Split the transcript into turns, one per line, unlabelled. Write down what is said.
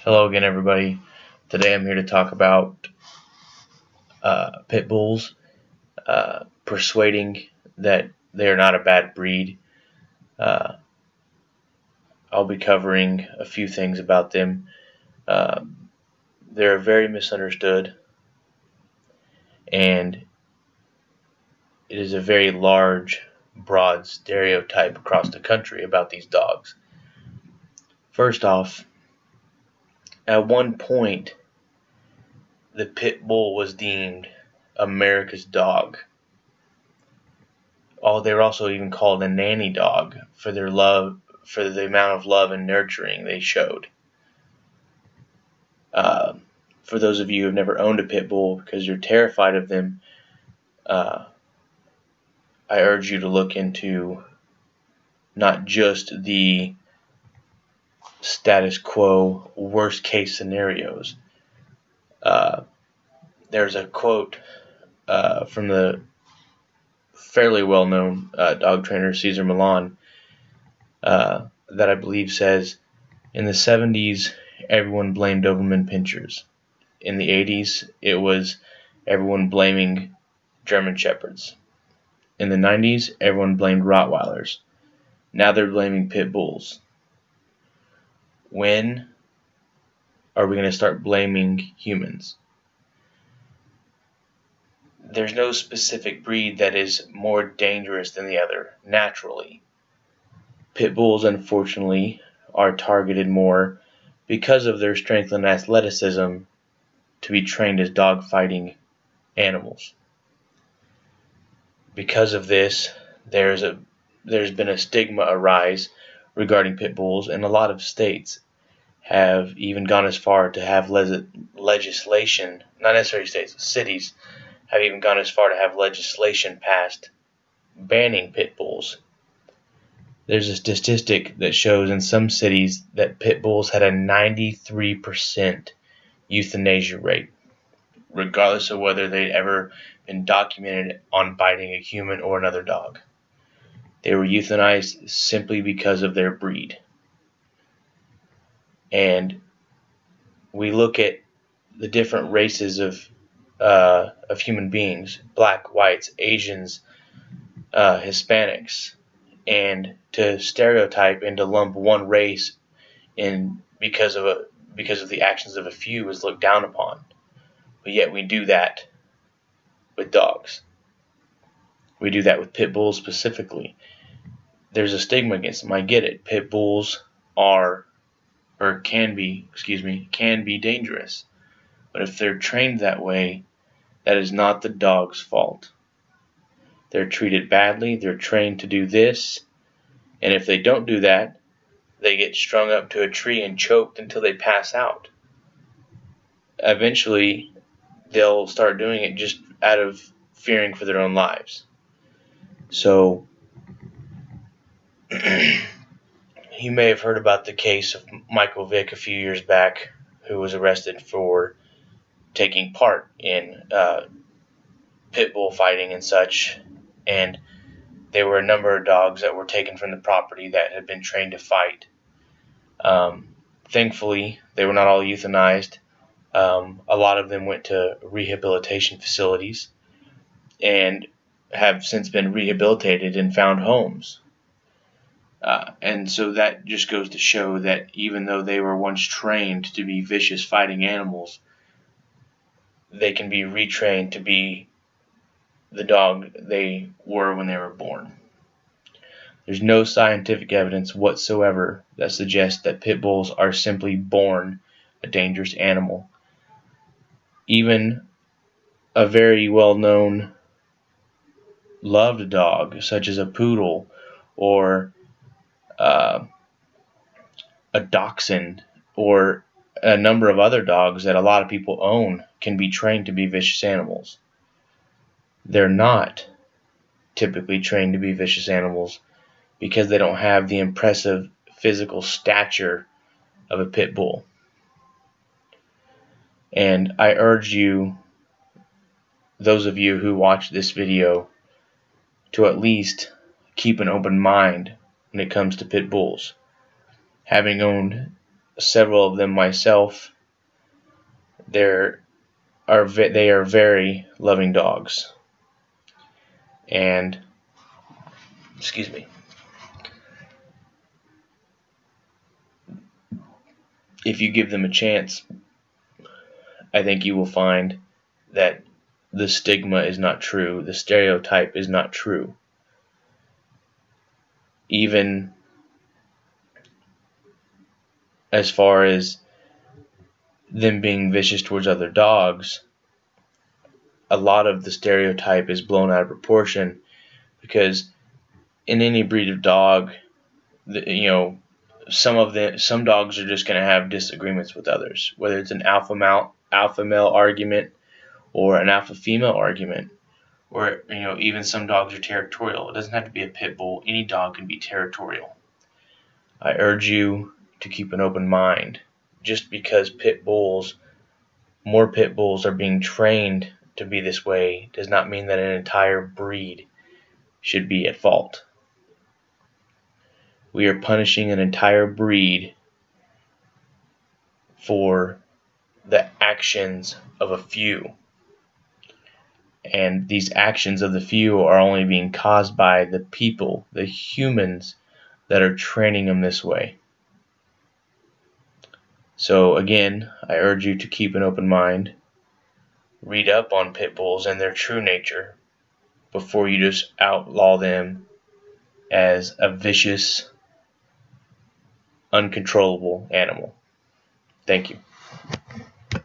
Hello again, everybody. Today I'm here to talk about pit bulls, persuading that they are not a bad breed. Uh, I'll be covering a few things about them. Uh, they're very misunderstood, and it is a very large, broad stereotype across the country about these dogs. First off, at one point, the pit bull was deemed America's dog. They were also even called a nanny dog for their love, for the amount of love and nurturing they showed. For those of you who have never owned a pit bull because you're terrified of them, I urge you to look into not just the status quo worst case scenarios. There's a quote from the fairly well-known dog trainer Cesar Millan that I believe says, in the 70s, everyone blamed Doberman Pinschers. In the 80s, it was everyone blaming German Shepherds. In the 90s, everyone blamed Rottweilers. Now they're blaming pit bulls. When are we going to start blaming humans? There's no specific breed that is more dangerous than the other, naturally. Pit bulls, unfortunately, are targeted more because of their strength and athleticism to be trained as dog-fighting animals. Because of this, there's been a stigma arise regarding pit bulls, and a lot of states have even gone as far to have legislation, not necessarily states, cities have even gone as far to have legislation passed banning pit bulls. There's a statistic that shows in some cities that pit bulls had a 93% euthanasia rate, regardless of whether they'd ever been documented on biting a human or another dog. They were euthanized simply because of their breed. And we look at the different races of human beings, black, whites, Asians, Hispanics, and to stereotype and to lump one race in because of the actions of a few is looked down upon. But yet we do that with dogs. We do that with pit bulls specifically. There's a stigma against them. I get it. Pit bulls can be dangerous. But if they're trained that way, that is not the dog's fault. They're treated badly, they're trained to do this, and if they don't do that, they get strung up to a tree and choked until they pass out. Eventually, they'll start doing it just out of fearing for their own lives. So, you may have heard about the case of Michael Vick a few years back, who was arrested for taking part in pit bull fighting and such, and there were a number of dogs that were taken from the property that had been trained to fight. Thankfully, they were not all euthanized. A lot of them went to rehabilitation facilities and have since been rehabilitated and found homes. And so that just goes to show that even though they were once trained to be vicious fighting animals, they can be retrained to be the dog they were when they were born. There's no scientific evidence whatsoever that suggests that pit bulls are simply born a dangerous animal. Even a very well-known loved dog, such as a poodle or a dachshund or a number of other dogs that a lot of people own, can be trained to be vicious animals. They're not typically trained to be vicious animals because they don't have the impressive physical stature of a pit bull. And I urge you, those of you who watch this video, to at least keep an open mind when it comes to pit bulls. Having owned several of them myself. They are very loving dogs, and excuse me, if you give them a chance, I think you will find that the stigma is not true, the stereotype is not true. Even as far as them being vicious towards other dogs, a lot of the stereotype is blown out of proportion, because in any breed of dog, some dogs are just going to have disagreements with others, whether it's an alpha male argument or an alpha female argument, or even some dogs are territorial. It doesn't have to be a pit bull. Any dog can be territorial. I urge you to keep an open mind. Just because more pit bulls are being trained to be this way does not mean that an entire breed should be at fault. We are punishing an entire breed for the actions of a few. And these actions of the few are only being caused by the people, the humans, that are training them this way. So again, I urge you to keep an open mind. Read up on pit bulls and their true nature before you just outlaw them as a vicious, uncontrollable animal. Thank you.